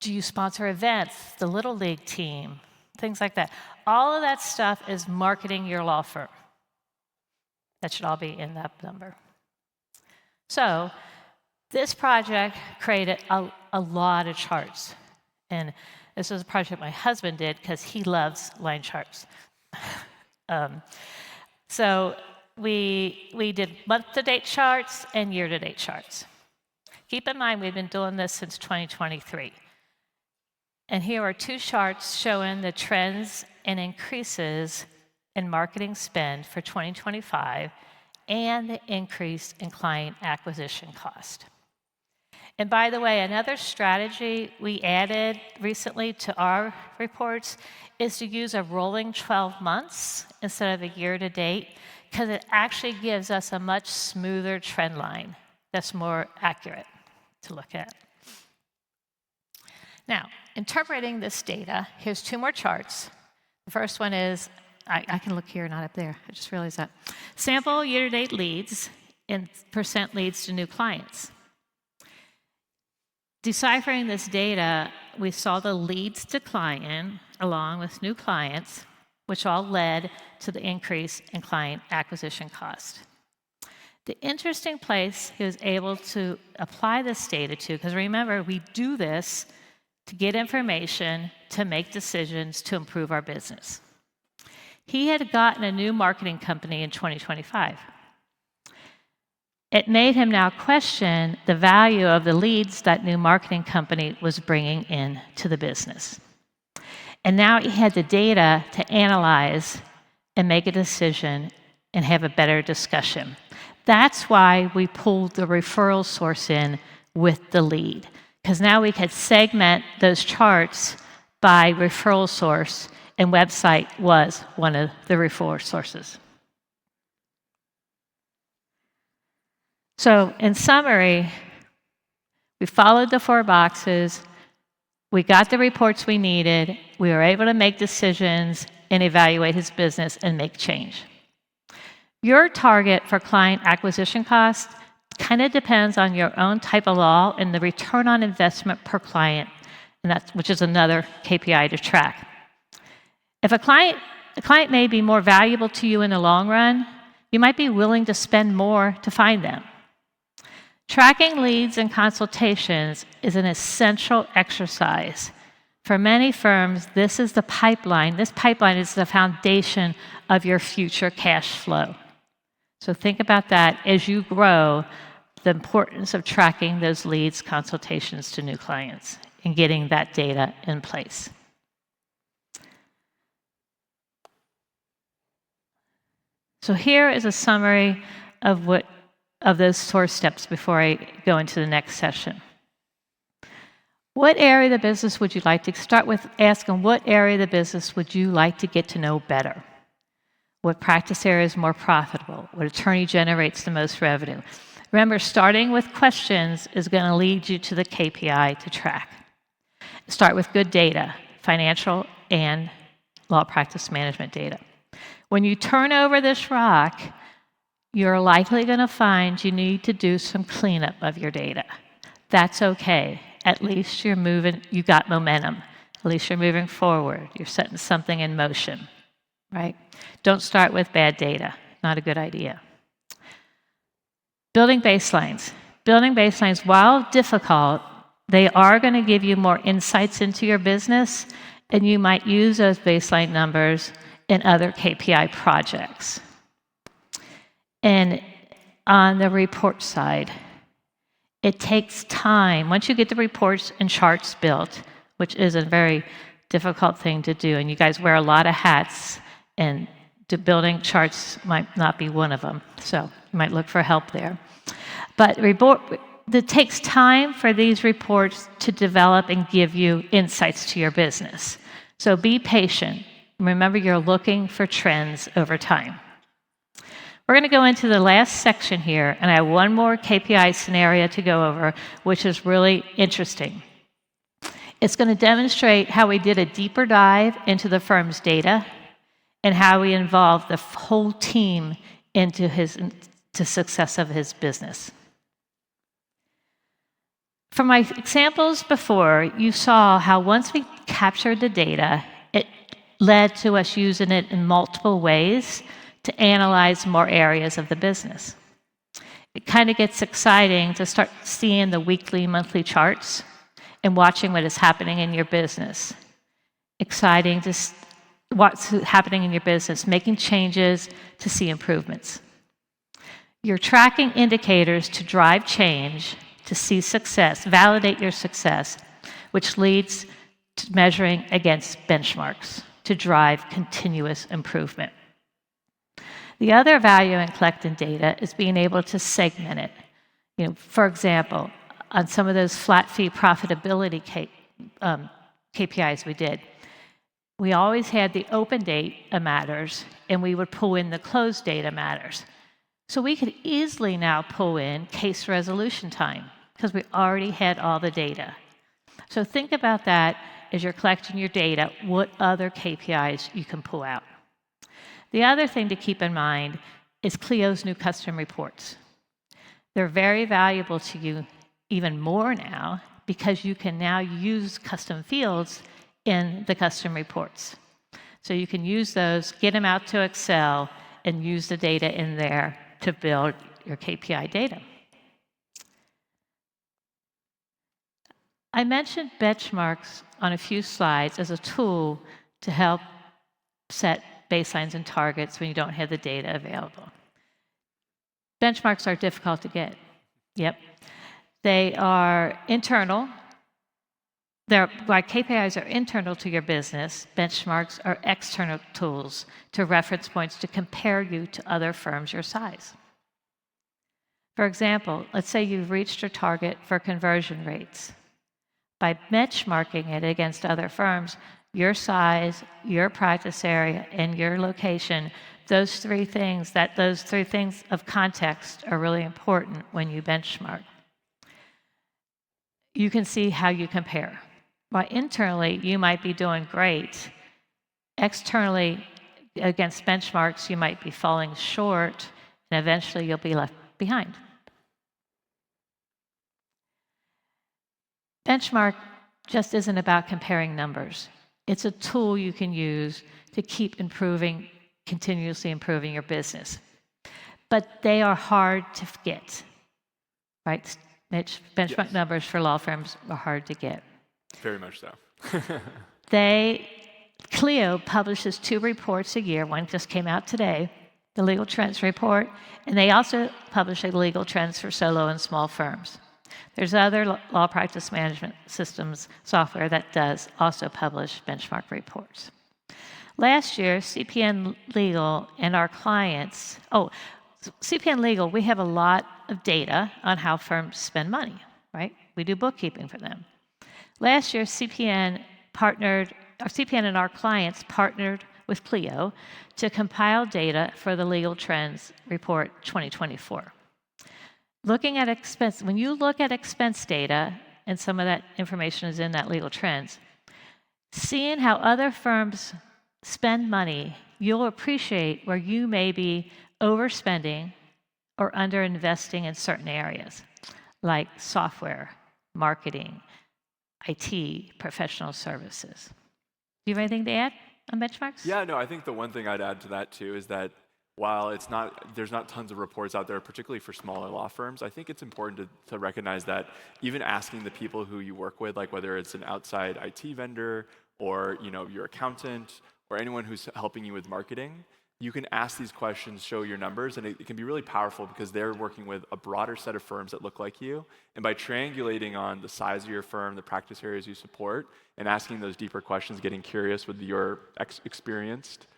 Do you sponsor events, the Little League team, things like that? All of that stuff is marketing your law firm. That should all be in that number. So this project created a lot of charts. And this was a project my husband did because he loves line charts. So we did month-to-date charts and year-to-date charts. Keep in mind, we've been doing this since 2023. And here are two charts showing the trends and increases in marketing spend for 2025 and the increase in client acquisition cost. And by the way, another strategy we added recently to our reports is to use a rolling 12 months instead of a year-to-date, because it actually gives us a much smoother trend line that's more accurate to look at. Now, interpreting this data, here's two more charts. The first one is, I can look here, not up there. I just realized that. Sample year-to-date leads and percent leads to new clients. Deciphering this data, we saw the leads decline along with new clients, which all led to the increase in client acquisition cost. The interesting place he was able to apply this data to, because remember, we do this to get information, to make decisions, to improve our business. He had gotten a new marketing company in 2025. It made him now question the value of the leads that new marketing company was bringing in to the business. And now he had the data to analyze and make a decision and have a better discussion. That's why we pulled the referral source in with the lead, because now we could segment those charts by referral source, and website was one of the referral sources. So in summary, we followed the 4 boxes, we got the reports we needed, we were able to make decisions and evaluate his business and make change. Your target for client acquisition cost kind of depends on your own type of law and the return on investment per client, which is another KPI to track. If a client may be more valuable to you in the long run, you might be willing to spend more to find them. Tracking leads and consultations is an essential exercise. For many firms, this is the pipeline. This pipeline is the foundation of your future cash flow. So think about that as you grow, the importance of tracking those leads, consultations to new clients, and getting that data in place. So here is a summary of those 4 steps before I go into the next session. What area of the business would you like to start with? Asking what area of the business would you like to get to know better? What practice area is more profitable? What attorney generates the most revenue? Remember, starting with questions is going to lead you to the KPI to track. Start with good data, financial and law practice management data. When you turn over this rock, you're likely going to find you need to do some cleanup of your data. That's okay. At least you're moving, you got momentum. At least you're moving forward. You're setting something in motion, right? Don't start with bad data. Not a good idea. Building baselines. Building baselines, while difficult, they are going to give you more insights into your business, and you might use those baseline numbers in other KPI projects. And on the report side, it takes time. Once you get the reports and charts built, which is a very difficult thing to do, and you guys wear a lot of hats, and building charts might not be one of them, so you might look for help there. But it takes time for these reports to develop and give you insights to your business. So be patient. Remember, you're looking for trends over time. We're going to go into the last section here, and I have one more KPI scenario to go over, which is really interesting. It's going to demonstrate how we did a deeper dive into the firm's data and how we involved the whole team into the success of his business. From my examples before, you saw how once we captured the data, it led to us using it in multiple ways to analyze more areas of the business. It kind of gets exciting to start seeing the weekly, monthly charts and watching what is happening in your business. Exciting to what's happening in your business, making changes to see improvements. You're tracking indicators to drive change, to see success, validate your success, which leads to measuring against benchmarks to drive continuous improvement. The other value in collecting data is being able to segment it. For example, on some of those flat fee profitability KPIs we did, we always had the open date matters, and we would pull in the closed data matters. So we could easily now pull in case resolution time because we already had all the data. So think about that as you're collecting your data, what other KPIs you can pull out. The other thing to keep in mind is Clio's new custom reports. They're very valuable to you even more now because you can now use custom fields in the custom reports. So you can use those, get them out to Excel, and use the data in there to build your KPI data. I mentioned benchmarks on a few slides as a tool to help set baselines and targets when you don't have the data available. Benchmarks are difficult to get. Yep. They are internal. While KPIs are internal to your business, benchmarks are external tools to reference points to compare you to other firms your size. For example, let's say you've reached your target for conversion rates. By benchmarking it against other firms, your size, your practice area, and your location, those three things of context are really important when you benchmark. You can see how you compare. While internally, you might be doing great. Externally, against benchmarks, you might be falling short, and eventually you'll be left behind. Benchmark just isn't about comparing numbers. It's a tool you can use to keep continuously improving your business. But they are hard to get, right? Benchmark numbers for law firms are hard to get. Very much so. CLEO publishes 2 reports a year. One just came out today, the Legal Trends Report, and they also publish a Legal Trends for solo and small firms. There's other law practice management systems software that does also publish benchmark reports. Last year, CPN Legal and our clients, CPN Legal, we have a lot of data on how firms spend money, right? We do bookkeeping for them. Last year, CPN and our clients partnered with CLEO to compile data for the Legal Trends Report 2024. Looking at expense, when you look at expense data, and some of that information is in that Legal Trends, seeing how other firms spend money, you'll appreciate where you may be overspending or underinvesting in certain areas, like software, marketing, IT, professional services. Do you have anything to add on benchmarks? Yeah, no, I think the one thing I'd add to that too is that while there's not tons of reports out there, particularly for smaller law firms, I think it's important to recognize that even asking the people who you work with, like whether it's an outside IT vendor or your accountant or anyone who's helping you with marketing, you can ask these questions, show your numbers, and it can be really powerful because they're working with a broader set of firms that look like you. And by triangulating on the size of your firm, the practice areas you support, and asking those deeper questions, getting curious with your experienced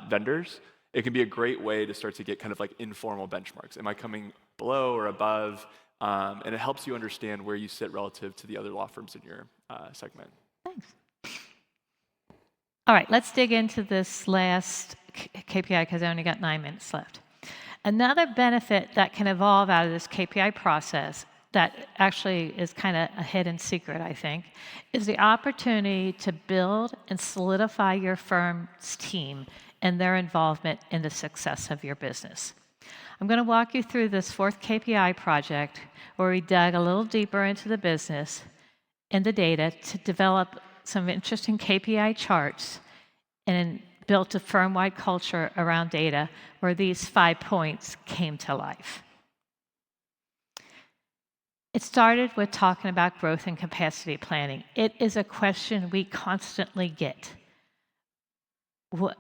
vendors, it can be a great way to start to get kind of like informal benchmarks. Am I coming below or above? And it helps you understand where you sit relative to the other law firms in your segment. Thanks. All right, let's dig into this last KPI because I only got 9 minutes left. Another benefit that can evolve out of this KPI process that actually is kind of a hidden secret, I think, is the opportunity to build and solidify your firm's team and their involvement in the success of your business. I'm going to walk you through this 4th KPI project where we dug a little deeper into the business and the data to develop some interesting KPI charts and built a firm-wide culture around data where these 5 points came to life. It started with talking about growth and capacity planning. It is a question we constantly get.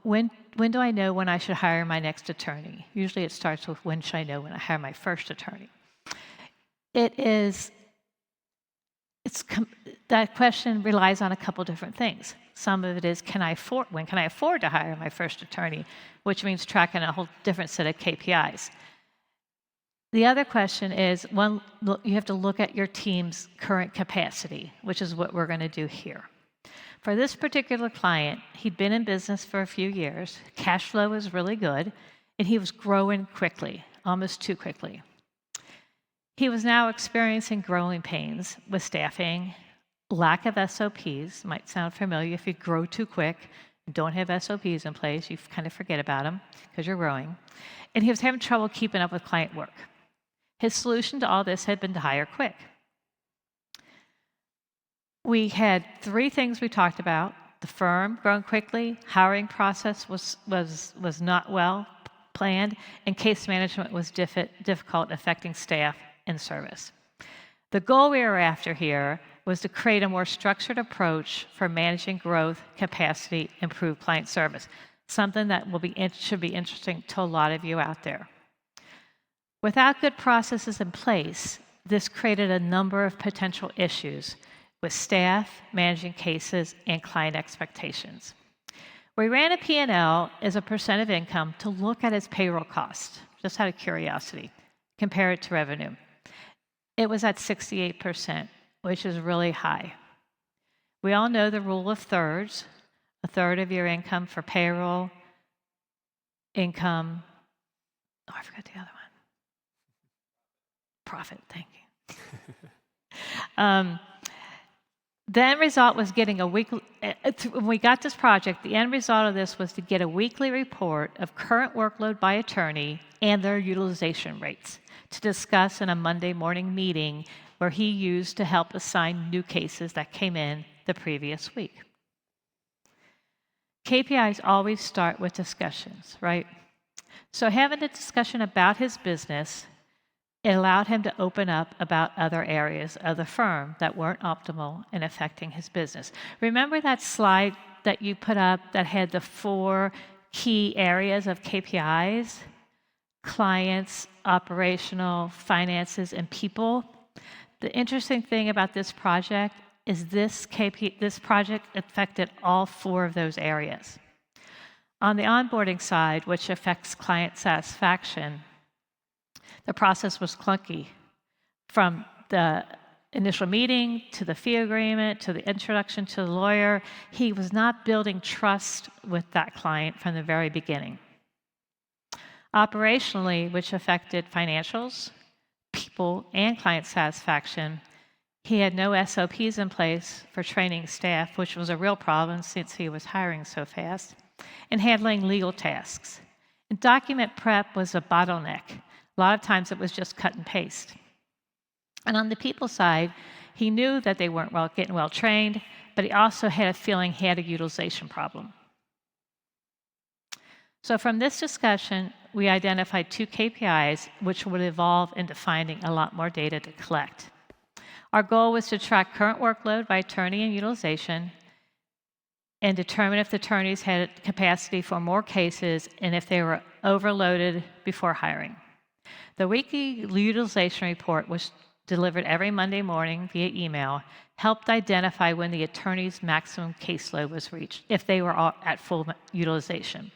When do I know when I should hire my next attorney? Usually it starts with when should I know when I hire my first attorney? That question relies on a couple different things. Some of it is when can I afford to hire my first attorney, which means tracking a whole different set of KPIs. The other question is, you have to look at your team's current capacity, which is what we're going to do here. For this particular client, he'd been in business for a few years, cash flow was really good, and he was growing quickly, almost too quickly. He was now experiencing growing pains with staffing, lack of SOPs. Might sound familiar. If you grow too quick and don't have SOPs in place, you kind of forget about them because you're growing. And he was having trouble keeping up with client work. His solution to all this had been to hire quick. We had 3 things we talked about. The firm growing quickly, hiring process was not well planned, and case management was difficult, affecting staff and service. The goal we were after here was to create a more structured approach for managing growth, capacity, improved client service, something that should be interesting to a lot of you out there. Without good processes in place, this created a number of potential issues with staff, managing cases, and client expectations. We ran a P&L as a percent of income to look at its payroll cost, just out of curiosity, compare it to revenue. It was at 68%, which is really high. We all know the rule of thirds, a third of your income for payroll, income, I forgot the other one. Profit, thank you. The end result was getting a weekly, when we got this project, the end result of this was to get a weekly report of current workload by attorney and their utilization rates to discuss in a Monday morning meeting where he used to help assign new cases that came in the previous week. KPIs always start with discussions, right? So having a discussion about his business, it allowed him to open up about other areas of the firm that weren't optimal and affecting his business. Remember that slide that you put up that had the 4 key areas of KPIs? Clients, operational, finances, and people. The interesting thing about this project is this project affected all 4 of those areas. On the onboarding side, which affects client satisfaction, the process was clunky. From the initial meeting to the fee agreement to the introduction to the lawyer, he was not building trust with that client from the very beginning. Operationally, which affected financials, people, and client satisfaction, he had no SOPs in place for training staff, which was a real problem since he was hiring so fast, and handling legal tasks. And document prep was a bottleneck. A lot of times it was just cut and paste. And on the people side, he knew that they weren't getting well trained, but he also had a feeling he had a utilization problem. So from this discussion, we identified 2 KPIs, which would evolve into finding a lot more data to collect. Our goal was to track current workload by attorney and utilization, and determine if the attorneys had capacity for more cases and if they were overloaded before hiring. The weekly utilization report was delivered every Monday morning via email, helped identify when the attorney's maximum caseload was reached, if they were all at full utilization.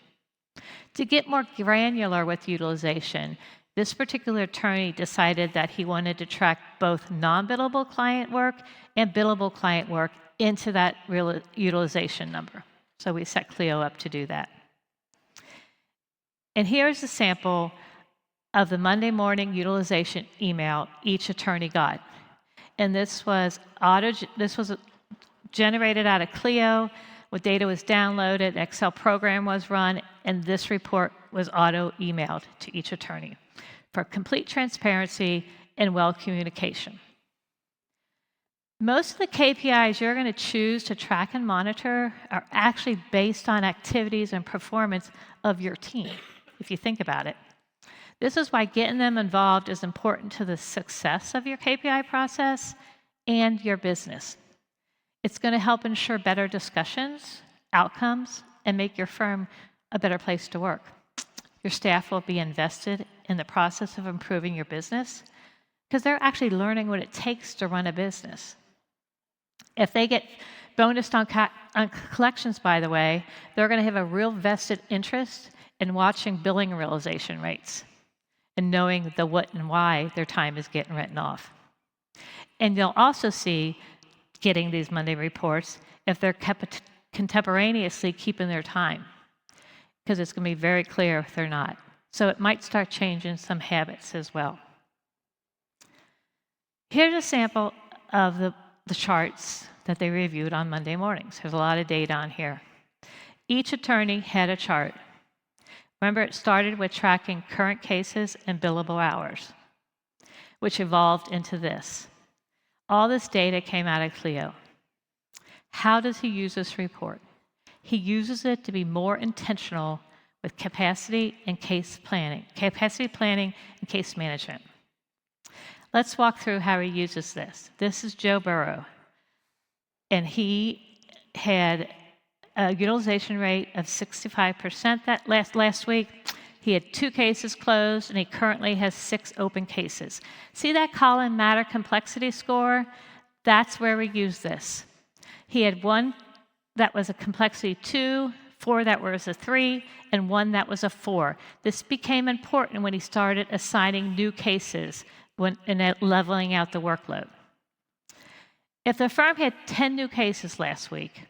To get more granular with utilization, this particular attorney decided that he wanted to track both non-billable client work and billable client work into that real utilization number. So we set Clio up to do that. And here's a sample of the Monday morning utilization email each attorney got. And this was generated out of Clio, where data was downloaded, an Excel program was run, and this report was auto-emailed to each attorney for complete transparency and well communication. Most of the KPIs you're going to choose to track and monitor are actually based on activities and performance of your team, if you think about it. This is why getting them involved is important to the success of your KPI process and your business. It's going to help ensure better discussions, outcomes, and make your firm a better place to work. Your staff will be invested in the process of improving your business because they're actually learning what it takes to run a business. If they get bonused on collections, by the way, they're going to have a real vested interest in watching billing realization rates and knowing the what and why their time is getting written off. And you'll also see, getting these Monday reports, if they're contemporaneously keeping their time, because it's going to be very clear if they're not. So it might start changing some habits as well. Here's a sample of the charts that they reviewed on Monday mornings. There's a lot of data on here. Each attorney had a chart. Remember, it started with tracking current cases and billable hours, which evolved into this. All this data came out of Clio. How does he use this report? He uses it to be more intentional with capacity and case planning, capacity planning and case management. Let's walk through how he uses this. This is Joe Burrow, and he had a utilization rate of 65% that last week. He had 2 cases closed, and he currently has 6 open cases. See that column, matter complexity score? That's where we use this. He had 1 that was a complexity 2, 4 that was a 3, and 1 that was a 4. This became important when he started assigning new cases and leveling out the workload. If the firm had 10 new cases last week,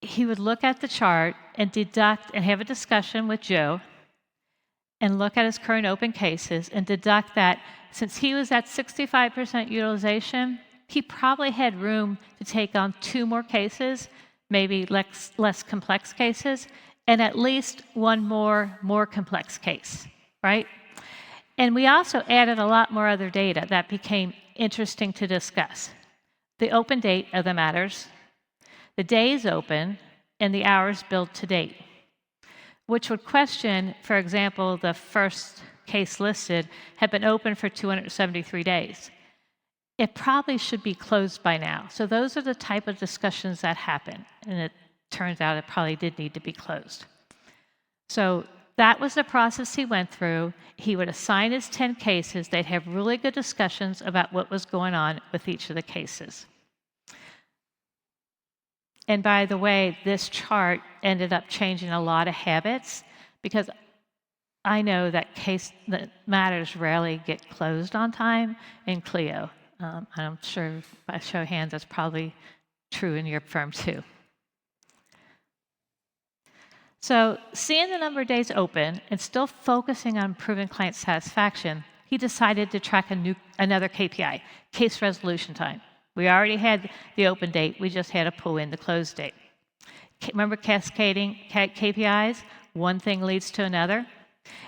he would look at the chart and deduct and have a discussion with Joe and look at his current open cases and deduct that since he was at 65% utilization, he probably had room to take on 2 more cases, maybe less complex cases, and at least 1 more complex case, right? And we also added a lot more other data that became interesting to discuss. The open date of the matters, the days open, and the hours billed to date, which would question, for example, the first case listed had been open for 273 days. It probably should be closed by now. So those are the type of discussions that happen, and it turns out it probably did need to be closed. So that was the process he went through. He would assign his 10 cases. They'd have really good discussions about what was going on with each of the cases. And by the way, this chart ended up changing a lot of habits because I know that matters rarely get closed on time in Clio. I'm sure by show of hands that's probably true in your firm too. So seeing the number of days open and still focusing on improving client satisfaction, he decided to track another KPI, case resolution time. We already had the open date, we just had to pull in the close date. Remember cascading KPIs? One thing leads to another.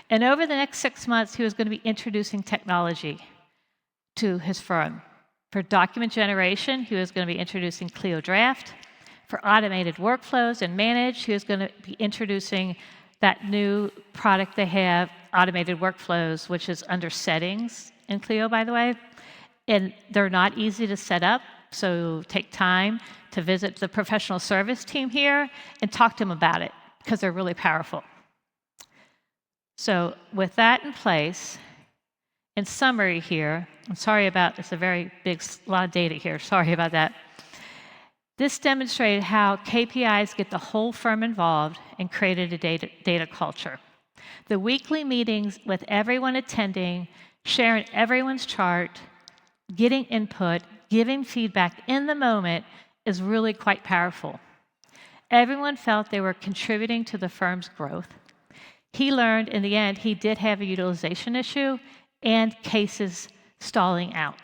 And over the next 6 months, he was going to be introducing technology to his firm. For document generation, he was going to be introducing Clio Draft. for automated workflows and manage, who's going to be introducing that new product they have, automated workflows, which is under settings in Clio, by the way. And they're not easy to set up, so take time to visit the professional service team here and talk to them about it, because they're really powerful. So with that in place, in summary here, I'm sorry about, it's a very big, lot of data here, sorry about that. This demonstrated how KPIs get the whole firm involved and created a data culture. The weekly meetings with everyone attending, sharing everyone's chart, getting input, giving feedback in the moment is really quite powerful. Everyone felt they were contributing to the firm's growth. He learned in the end he did have a utilization issue and cases stalling out.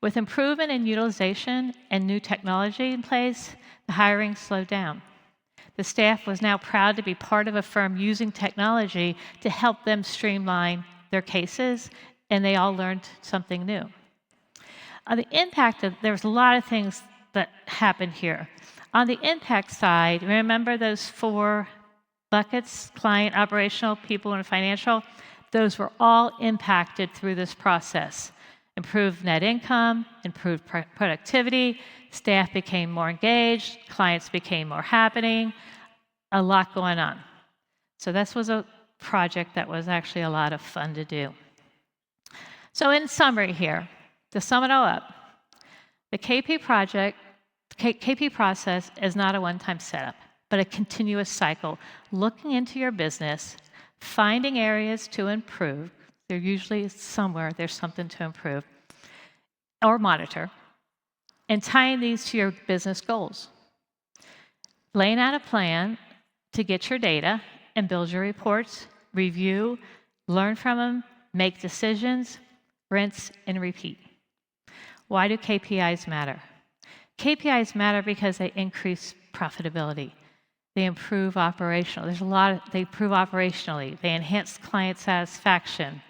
With improvement in utilization and new technology in place, the hiring slowed down. The staff was now proud to be part of a firm using technology to help them streamline their cases, and they all learned something new. On the impact of, there's a lot of things that happened here. On the impact side, remember those 4 buckets, client, operational, people, and financial? Those were all impacted through this process. Improved net income, improved productivity, staff became more engaged, clients became more happening, a lot going on. So this was a project that was actually a lot of fun to do. So in summary here, to sum it all up, the KP process is not a one-time setup, but a continuous cycle, looking into your business, finding areas to improve. There usually is somewhere there's something to improve or monitor, and tying these to your business goals. Laying out a plan to get your data and build your reports, review, learn from them, make decisions, rinse, and repeat. Why do KPIs matter? KPIs matter because they increase profitability. They improve operational. They improve operationally. They enhance client satisfaction.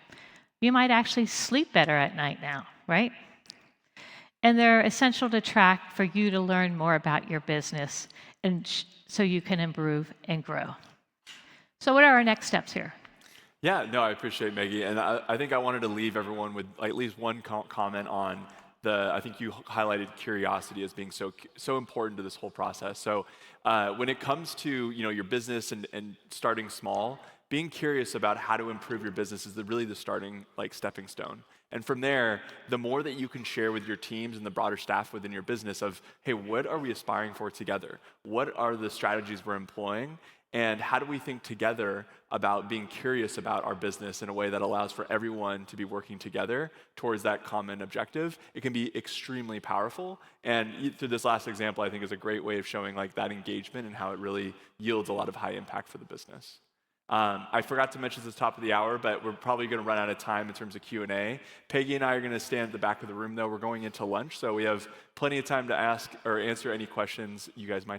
You might actually sleep better at night now, right? And they're essential to track for you to learn more about your business and so you can improve and grow. So what are our next steps here? Yeah, no, I appreciate Maggie. And I think I wanted to leave everyone with at least one comment on I think you highlighted curiosity as being so important to this whole process. So when it comes to your business and starting small, being curious about how to improve your business is really the starting stepping stone. And from there, the more that you can share with your teams and the broader staff within your business of, hey, what are we aspiring for together? What are the strategies we're employing? And how do we think together about being curious about our business in a way that allows for everyone to be working together towards that common objective? It can be extremely powerful. And through this last example, I think is a great way of showing that engagement and how it really yields a lot of high impact for the business. I forgot to mention at the top of the hour, but we're probably going to run out of time in terms of Q&A. Peggy and I are going to stand at the back of the room, though. We're going into lunch, so we have plenty of time to ask or answer any questions you guys might